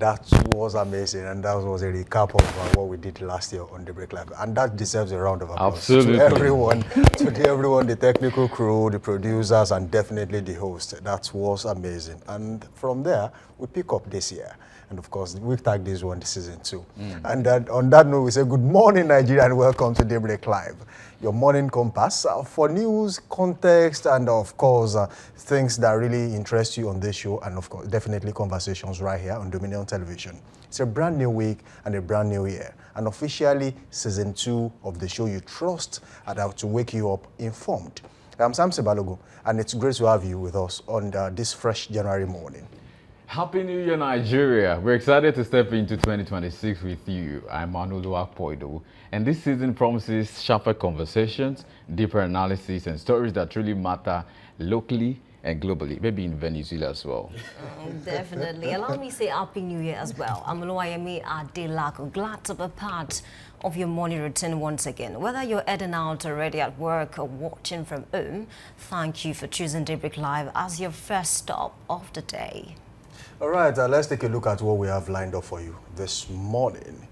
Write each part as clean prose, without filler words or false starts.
that was amazing, and that was a recap of what we did last year on Daybreak Live, and that deserves a round of applause. Absolutely. To everyone, the technical crew, the producers, and definitely the host. That was amazing. And from there, we pick up this year. And of course, we tag this one season 2. And on that note, we say good morning, Nigeria, and welcome to Daybreak Live, your morning compass for news, context, and of course, things that really interest you on this show, and of course, definitely conversations right here on Dominion Television. It's a brand new week and a brand new year, and officially season 2 of the show you trust and to wake you up informed. I'm Sam Sebalogo, and it's great to have you with us on this fresh January morning. Happy New Year, Nigeria. We're excited to step into 2026 with you. I'm Manulu Akpoido, and this season promises sharper conversations, deeper analysis, and stories that truly matter locally and globally, maybe in Venezuela as well. Definitely. Allow me to say Happy New Year as well. I'm Oluwayemi Adelako. Glad to be part of your morning routine once again. Whether you're heading out already at work or watching from home, thank you for choosing Daybreak Live as your first stop of the day. All right, let's take a look at what we have lined up for you this morning.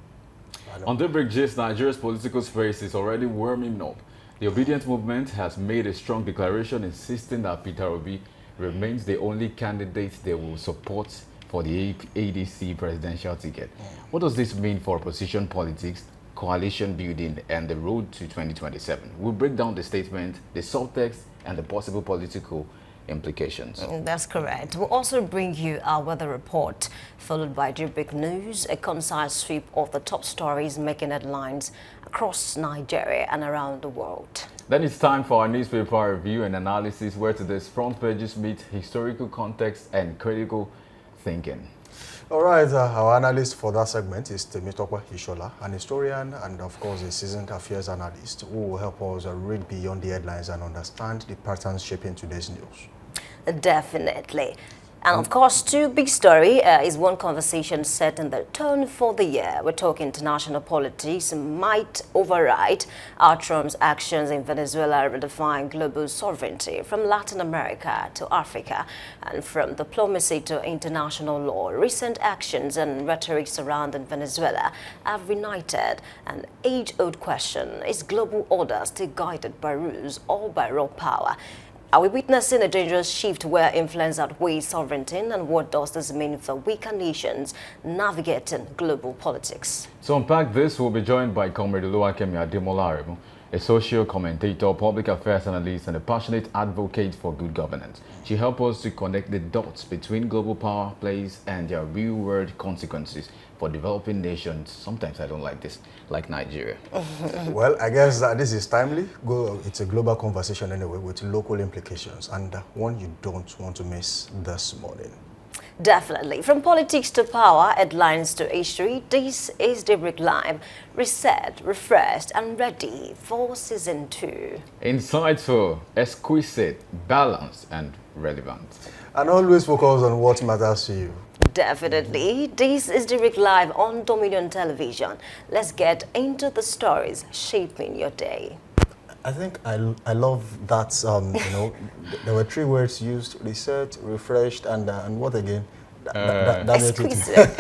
On Daybreak Gist, Nigeria's political space is already warming up. The Obedient Movement has made a strong declaration insisting that Peter Obi remains the only candidate they will support for the ADC presidential ticket. What does this mean for opposition politics, coalition building, and the road to 2027? We'll break down the statement, the subtext, and the possible political implications. That's correct. We'll also bring you our weather report, followed by Daybreak News, a concise sweep of the top stories making headlines across Nigeria and around the world. Then it's time for our newspaper review and analysis, where today's front pages meet historical context and critical thinking. All right, our analyst for that segment is Temitope Ishola, an historian and, of course, a seasoned affairs analyst who will help us read beyond the headlines and understand the patterns shaping today's news. Definitely. And of course, two big story is one conversation setting the tone for the year. We're talking international politics might override our Trump's actions in Venezuela, redefine global sovereignty from Latin America to Africa, and from diplomacy to international law. Recent actions and rhetoric surrounding Venezuela have reignited an age-old question: is global order still guided by rules or by raw power? Are we witnessing a dangerous shift where influence outweighs sovereignty, and what does this mean for weaker nations navigating global politics? To unpack this, we'll be joined by Comrade Oluwakemi Ademola, a social commentator, public affairs analyst, and a passionate advocate for good governance. She helps us to connect the dots between global power plays and their real-world consequences for developing nations. Sometimes I don't like this, like Nigeria. Well, I guess this is timely. It's a global conversation anyway with local implications, and one you don't want to miss this morning. Definitely. From politics to power, headlines to history, this is Daybreak Live, reset, refreshed, and ready for season 2. Insightful, exquisite, balanced, and relevant. And always focus on what matters to you. Definitely. This is Daybreak Live on Dominion Television. Let's get into the stories shaping your day. I think I love that, there were 3 words used: reset, refreshed, and what again? That makes it.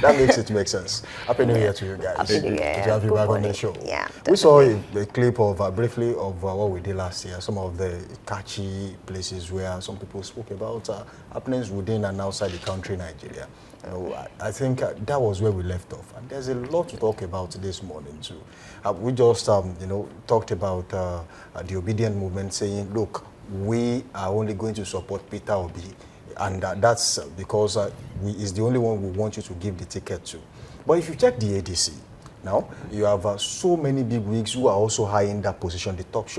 That makes it make sense. Happy New Year to you guys. Happy New Year. Good to have you back on the show. Yeah, we saw a clip of briefly of what we did last year. Some of the catchy places where some people spoke about happenings within and outside the country, Nigeria. I think that was where we left off, and there's a lot to talk about this morning too. We just talked about the Obedient Movement saying, look, we are only going to support Peter Obi, and that's because he's the only one we want you to give the ticket to. But if you check the ADC, now you have so many big wigs who are also high in that position, the top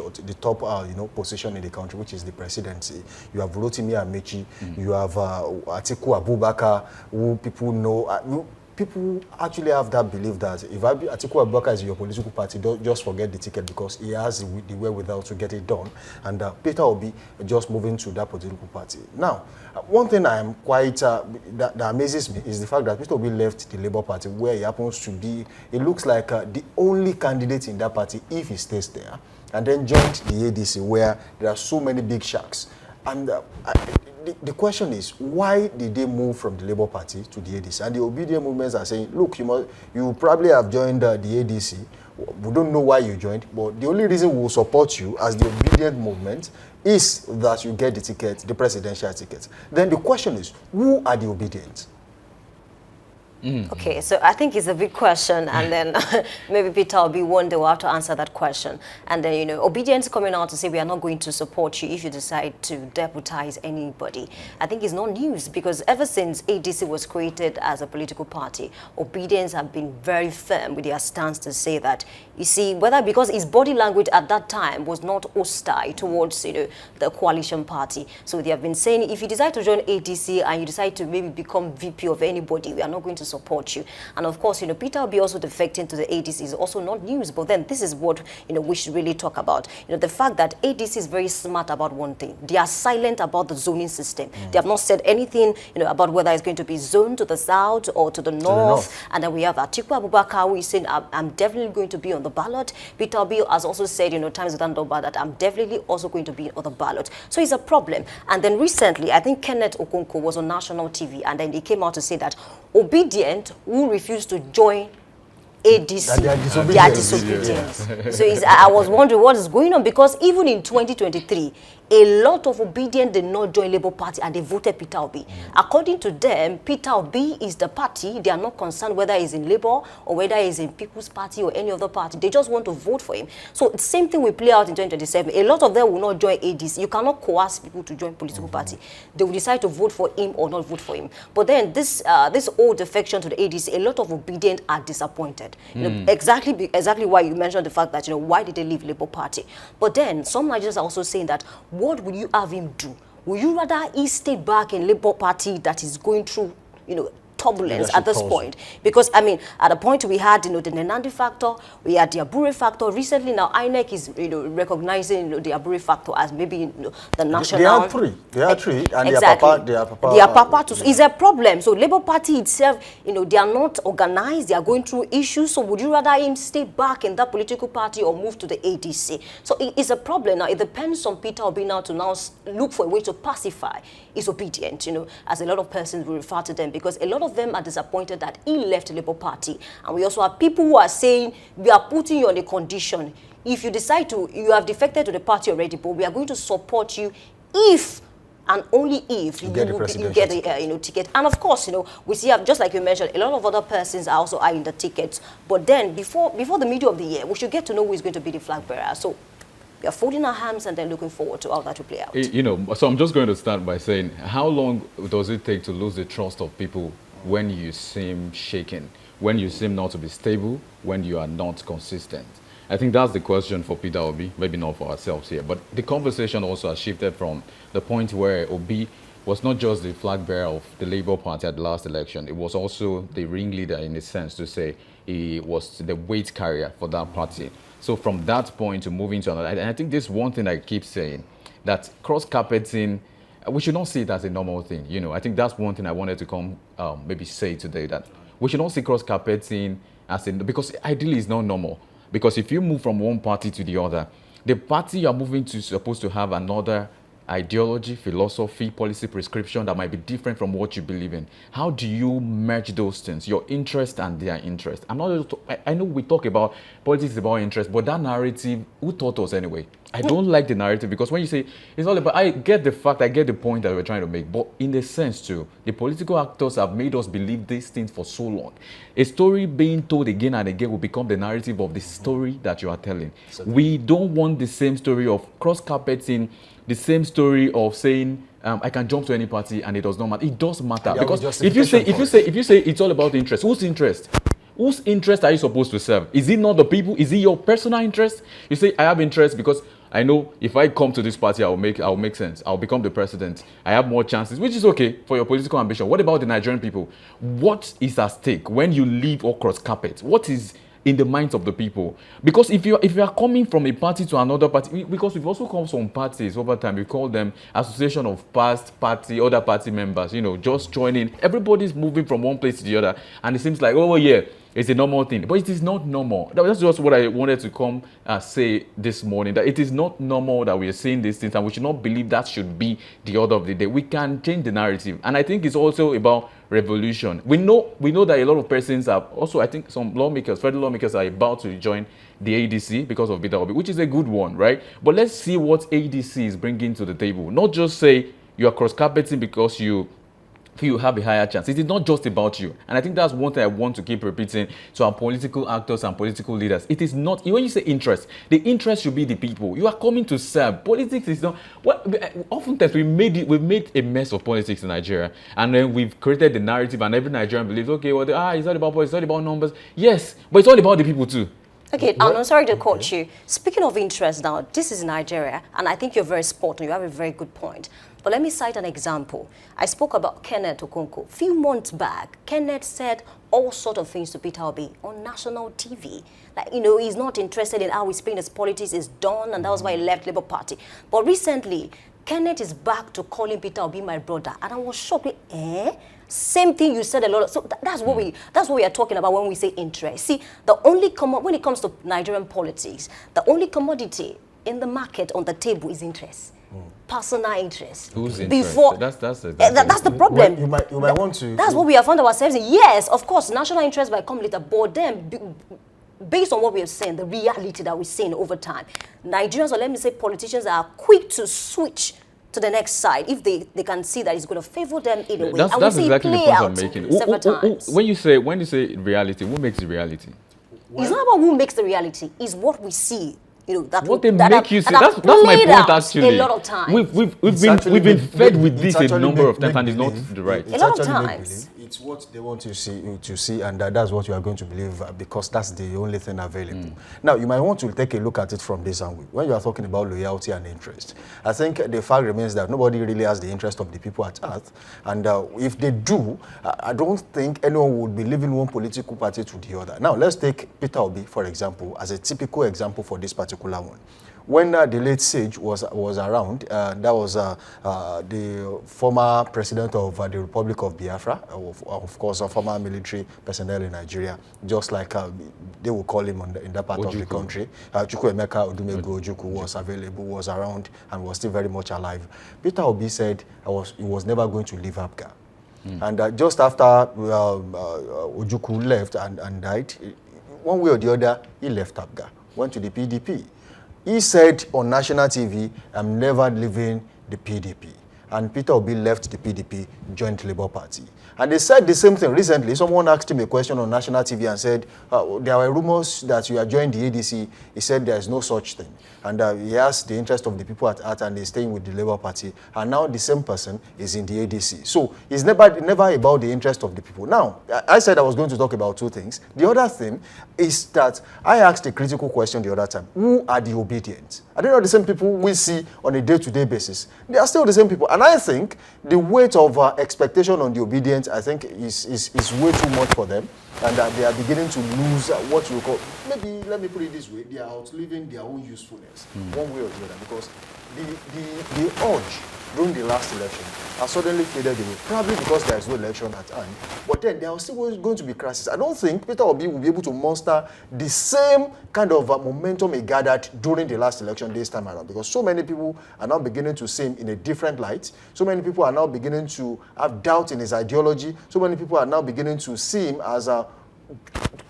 position in the country, which is the presidency. You have Rotimi Amechi, you have Atiku Abubakar, who people know. People actually have that belief that if Atiku Abubakar is your political party, don't just forget the ticket because he has the wherewithal to get it done. And Peter Obi just moving to that political party. Now, one thing I am quite, that amazes me is the fact that Peter Obi left the Labour Party, where he happens to be, it looks like the only candidate in that party if he stays there, and then joined the ADC, where there are so many big sharks. And the question is, why did they move from the Labour Party to the ADC? And the obedient movements are saying, look, you probably have joined the ADC. We don't know why you joined, but the only reason we will support you as the obedient movement is that you get the ticket, the presidential ticket. Then the question is, who are the obedient? Okay, so I think it's a big question, and then maybe Peter Obi one day will have to answer that question. And then, obedience coming out to say we are not going to support you if you decide to deputize anybody. I think it's not news, because ever since ADC was created as a political party, obedience have been very firm with their stance to say that, you see, whether because his body language at that time was not hostile towards, the coalition party. So they have been saying, if you decide to join ADC and you decide to maybe become VP of anybody, we are not going to support you. And of course, Peter Obi also defecting to the ADC is also not news. But then this is what we should really talk about. The fact that ADC is very smart about one thing. They are silent about the zoning system. They have not said anything about whether it's going to be zoned to the south or to the north. And then we have Atiku Abubakar who is saying, I'm definitely going to be on the ballot. Peter Obi has also said, times without number, that I'm definitely also going to be on the ballot. So it's a problem. And then recently, I think Kenneth Okonkwo was on national TV, and then he came out to say that obedient who refused to join ADC, they are disobedient. So I was wondering what is going on, because even in 2023, a lot of obedient did not join Labour Party and they voted Peter Obi. According to them, Peter Obi is the party. They are not concerned whether he's in Labour or whether he's in People's Party or any other party. They just want to vote for him. So the same thing will play out in 2027. A lot of them will not join ADC. You cannot coerce people to join political party. They will decide to vote for him or not vote for him. But then this old defection to the ADC, a lot of obedient are disappointed. Exactly why you mentioned the fact that, why did they leave Labour Party? But then some Nigerians are also saying that, what will you have him do? Will you rather he stay back in Labour Party that is going through, turbulence at this point? Because, I mean, at a point we had, the Nenandi factor, we had the Abure factor. Recently now, INEC is, recognizing, the Abure factor as maybe, the national... They are three. And exactly. Their papa too. Is a problem. So Labour Party itself, they are not organized. They are going through issues. So would you rather him stay back in that political party or move to the ADC? So it's a problem now. It depends on Peter Obi now to now look for a way to pacify his obedient, as a lot of persons will refer to them, because a lot of them are disappointed that he left the Labour Party. And we also have people who are saying, we are putting you on a condition. If you decide you have defected to the party already, but we are going to support you if and only if you get the ticket. And of course, we see, just like you mentioned, a lot of other persons are also eyeing the tickets. But then before the middle of the year, we should get to know who is going to be the flag bearer. So we are folding our hands and then looking forward to how that will play out. So I'm just going to start by saying, how long does it take to lose the trust of people when you seem shaken, when you seem not to be stable, when you are not consistent? I think that's the question for Peter Obi, maybe not for ourselves here. But the conversation also has shifted from the point where Obi was not just the flag bearer of the Labour Party at the last election. It was also the ringleader, in a sense, to say he was the weight carrier for that party. So from that point to moving to another, and I think this is one thing I keep saying, that cross-carpeting, we should not see it as a normal thing. I think that's one thing I wanted to come maybe say today, that we should not see cross-carpeting as because ideally it's not normal. Because if you move from one party to the other, the party you're moving to is supposed to have another ideology, philosophy, policy prescription that might be different from what you believe in. How do you merge those things, your interest and their interest? I know we talk about politics about interest, but that narrative, who taught us anyway? I don't like the narrative, because when you say it's all about, I get the point that we're trying to make, but in a sense too, the political actors have made us believe these things for so long. A story being told again and again will become the narrative of the story that you are telling. We don't want the same story of cross-carpeting, the same story of saying I can jump to any party and it does not matter. It does matter, because if you say it's all about interest, whose interest? Whose interest are you supposed to serve? Is it not the people? Is it your personal interest? You say I have interest because I know if I come to this party, I'll make sense. I'll become the president. I have more chances, which is okay for your political ambition. What about the Nigerian people? What is at stake when you leave or cross carpet? What is in the minds of the people? Because if you are coming from a party to another party, because we've also come from parties over time, we call them association of past party, other party members, just joining. Everybody's moving from one place to the other, and it seems like, oh yeah, It's a normal thing, but it is not normal. That's just what I wanted to come say this morning, that it is not normal that we are saying these things, and we should not believe that should be the order of the day. We can change the narrative, and I think it's also about revolution. We know that a lot of persons are also, I think some lawmakers, federal lawmakers, are about to join the ADC because of Peter Obi, which is a good one, right? But let's see what ADC is bringing to the table. Not just say you are cross-carpeting because you have a higher chance. It is not just about you. And I think that's one thing I want to keep repeating to our political actors and political leaders. It is not, when you say interest, the interest should be the people. You are coming to serve. Politics is not, oftentimes we've made a mess of politics in Nigeria. And then we've created the narrative, and every Nigerian believes, okay, well, it's not about politics, it's not about numbers. Yes, but it's all about the people too. Okay, I'm sorry to quote you. Speaking of interest now, this is Nigeria, and I think you're very spot on. You have a very good point. But let me cite an example. I spoke about Kenneth Okonkwo. A few months back, Kenneth said all sorts of things to Peter Obi on national TV. Like, he's not interested in how his his politics is done, and that was why he left Labour Party. But recently, Kenneth is back to calling Peter Obi my brother, and I was shocked. Same thing you said a lot of, so that's what we are talking about when we say interest. See, when it comes to Nigerian politics, the only commodity in the market on the table is interest. Personal interest. Whose interest? That's the problem. You might want to. That's what we have found ourselves in. Yes, of course, national interest might come later, but then, based on what we have seen, the reality that we're seeing over time, Nigerians, or let me say politicians, are quick to switch to the next side if they can see that it's going to favor them in a way. That's exactly the point I'm making. Several times. When you say reality, who makes the reality? It's not about who makes the reality. It's what we see. What they make you see. That's my point, actually. A lot of times. We've been fed with this a number of times, and it's not the right. A lot of times. It's what they want to see, and that's what you are going to believe because that's the only thing available. Now, you might want to take a look at it from this angle. When you are talking about loyalty and interest, I think the fact remains that nobody really has the interest of the people at heart. And if they do, I don't think anyone would be leaving one political party to the other. Now, let's take Peter Obi, for example, as a typical example for this particular one. When the late Sage was around, that was the former president of the Republic of Biafra, of course, a former military personnel in Nigeria, just like they will call him in that part of the country. Chukwuemeka Odumegwu Ojukwu was available, was around, and was still very much alive. Peter Obi said he was never going to leave APGA. And just after Ojukwu left and died, one way or the other, he left APGA, went to the PDP. He said on national TV, I'm never leaving the PDP. And Peter Obi left the PDP, joined the Labour Party. And they said the same thing recently. Someone asked him a question on national TV and said, there were rumors that you are joining the ADC. He said there is no such thing. And he has the interest of the people at heart, and he's staying with the Labour Party. And now the same person is in the ADC. So it's never about the interest of the people. Now, I said I was going to talk about two things. The other thing is that I asked a critical question the other time. Who are the obedient? Are they not the same people we see on a day-to-day basis? They are still the same people. And I think the weight of expectation on the obedient, I think, is way too much for them. And that they are beginning to lose what you call, maybe, let me put it this way, they are outliving their own usefulness, one way or the other, because the urge during the last election has suddenly faded away, probably because there is no election at hand. But then there are still going to be crises. I don't think Peter Obi will be able to muster the same kind of momentum he gathered during the last election this time around, because so many people are now beginning to see him in a different light. So many people are now beginning to have doubt in his ideology. So many people are now beginning to see him as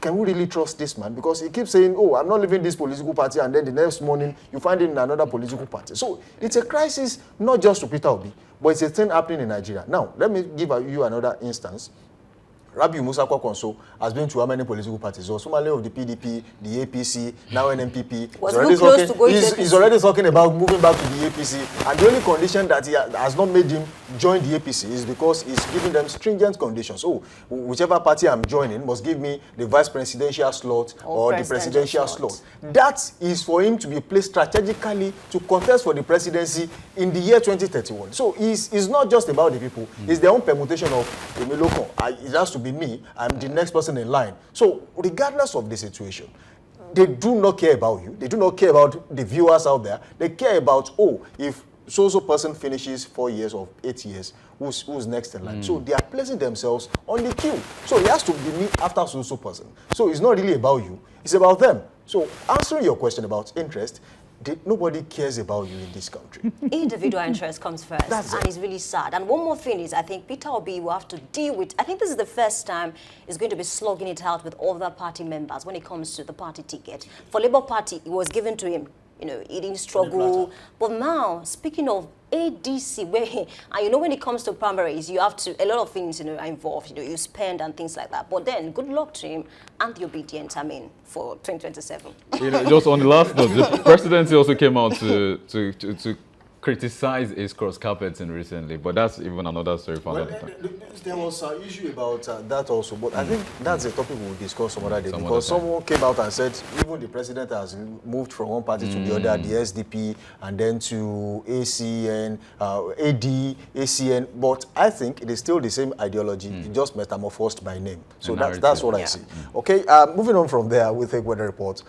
can we really trust this man? Because he keeps saying, oh, I'm not leaving this political party, and then the next morning you find him in another political party. So it's a crisis, not just to Peter Obi, but it's a thing happening in Nigeria. Now, let me give you another instance. Rabiu Musa Kwankwaso has been to how many political parties? He was formerly of the PDP, the APC, now NPP. He's already talking about moving back to the APC. And the only condition that he has not made him join the APC is because he's giving them stringent conditions. Oh, whichever party I'm joining must give me the vice presidential slot or the presidential slot. That is for him to be placed strategically to contest for the presidency in the year 2031. So it's not just about the people. It's their own permutation of Emiloko. It has to be me, I'm the next person in line. So regardless of the situation, they do not care about you. They do not care about the viewers out there. They care about, oh, if so person finishes 4 years or 8 years, who's next in line. So they are placing themselves on the queue. So it has to be me after so person. So it's not really about you, it's about them. So answering your question about interest, nobody cares about you in this country. Individual interest comes first, and it's really sad. And one more thing is, I think Peter Obi will have to deal with, I think this is the first time he's going to be slugging it out with other party members when it comes to the party ticket. For Labour Party, it was given to him. You know, he didn't struggle. But now, speaking of ADC, and when it comes to primaries, you have to, a lot of things, are involved. You spend and things like that. But then, good luck to him and the obedience, for 2027. Just on the last note, the presidency also came out to criticize his cross-carpeting recently, but that's even another story for another time. There was an issue about that also, but I think that's a topic we'll discuss some other day, because someone came out and said even the president has moved from one party to the other, the SDP, and then to ACN, AD, ACN, but I think it is still the same ideology, it just metamorphosed by name. So that's what I see. Okay, moving on from there, we'll take weather report.